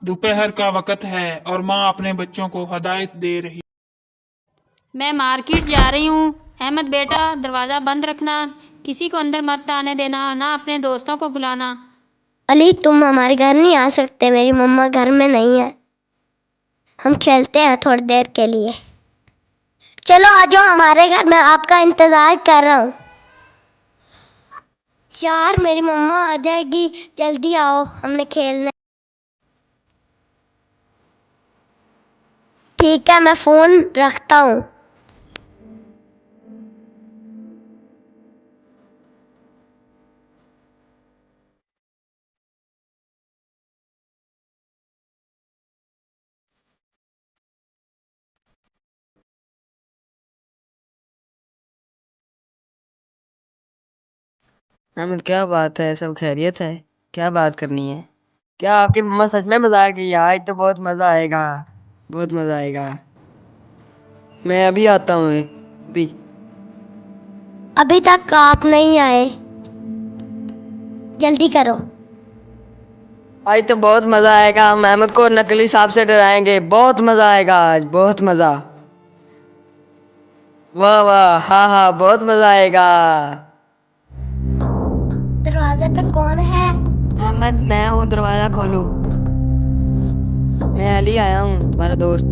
दोपहर का वक्त है और माँ अपने बच्चों को हदायत दे रही। मैं मार्केट जा रही हूँ। अहमद बेटा, दरवाज़ा बंद रखना, किसी को अंदर मत आने देना, ना अपने दोस्तों को बुलाना। अली, तुम हमारे घर नहीं आ सकते, मेरी मम्मा घर में नहीं है। हम खेलते हैं थोड़ी देर के लिए। चलो आ जाओ हमारे घर, मैं आपका इंतजार कर रहा हूँ। यार मेरी मम्मा आ जाएगी, जल्दी आओ, हमने खेलना है। ठीक है, मैं फोन रखता हूँ। अहमद, क्या बात है? सब खैरियत है? क्या बात करनी है? क्या आपकी मम्मा सच में मजाक की? आज तो बहुत मजा आएगा, बहुत मजा आएगा। मैं अभी आता हूँ, अभी। अभी तक आप नहीं आए, जल्दी करो। आज तो बहुत मजा आएगा, हम अहमद को नकली सांप से डराएंगे। बहुत मजा आएगा आज, बहुत मजा। वाह वाह, हाँ हाँ, बहुत मजा आएगा। दरवाजे पे कौन है? अहमद, मैं हूँ, दरवाजा खोलो। मैं अली आया हूँ, तुम्हारा दोस्त।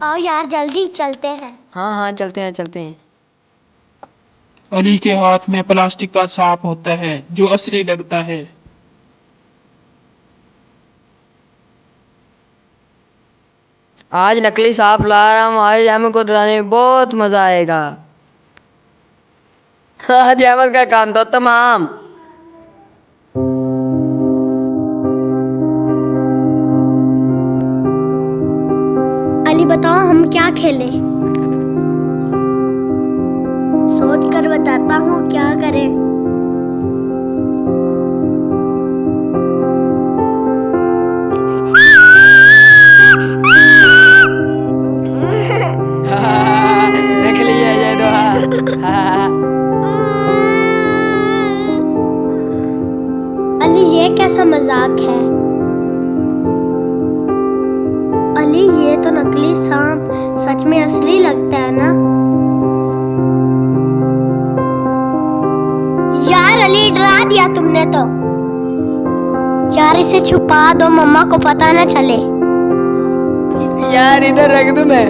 आओ यार, जल्दी चलते हैं। हाँ हाँ, चलते हैं चलते हैं। अली के हाथ में प्लास्टिक का सांप होता है जो असली लगता है। आज नकली सांप ला रहा हूँ, आज अहमद को डराने में बहुत मजा आएगा। आज अहमद का काम तो तमाम। अली बताओ, हम क्या खेलें? सोच कर बताता हूँ, क्या करें। नकली है ये तो। अली, ये कैसा मजाक है? अली, ये तो नकली सांप सच में असली लगता है ना? यार अली, डरा दिया तुमने तो। यार इसे छुपा दो, मम्मा को पता ना चले। यार इधर रख दूं मैं?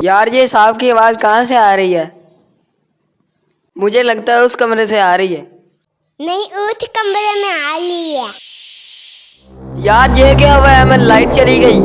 यार ये सांप की आवाज कहाँ से आ रही है? मुझे लगता है उस कमरे से आ रही है। नहीं, उस कमरे में आ रही है। यार ये क्या हुआ है? मैं लाइट चली गई।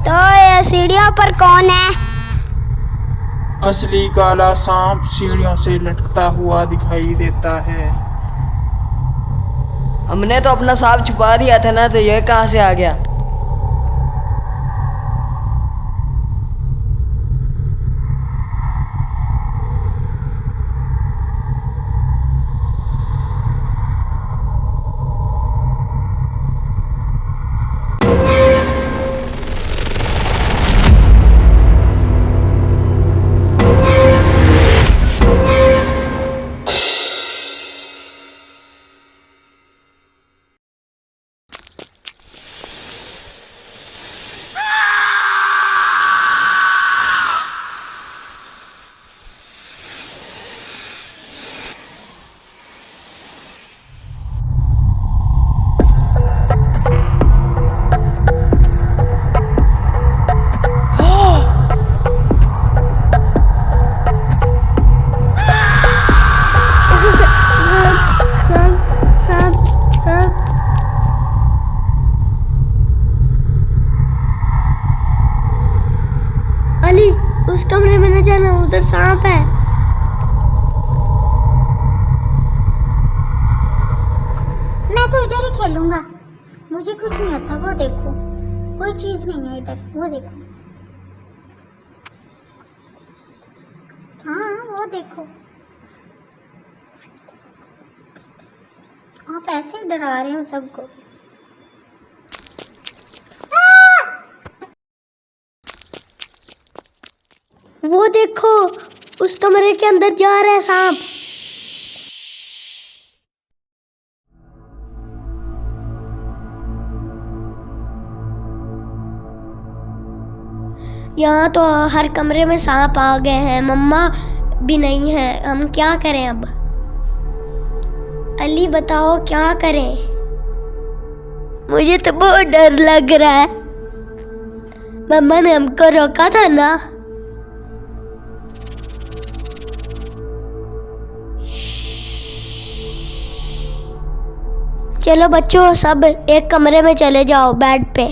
तो ये सीढ़ियों पर कौन है? असली काला सांप सीढ़ियों से लटकता हुआ दिखाई देता है। हमने तो अपना सांप छुपा दिया था ना, तो ये कहाँ से आ गया? उस कमरे में न जाना, उधर सांप है। मैं तो इधर ही खेलूंगा, मुझे कुछ नहीं आता। वो देखो, कोई चीज नहीं है इधर, वो देखो। हाँ वो देखो, आप ऐसे डरा रहे हो सबको। वो देखो, उस कमरे के अंदर जा रहा है सांप। यहाँ तो हर कमरे में सांप आ गए हैं, मम्मा भी नहीं है, हम क्या करें अब? अली बताओ क्या करें? मुझे तो बहुत डर लग रहा है, मम्मा ने हमको रोका था ना। चलो बच्चों, सब एक कमरे में चले जाओ, बेड पे।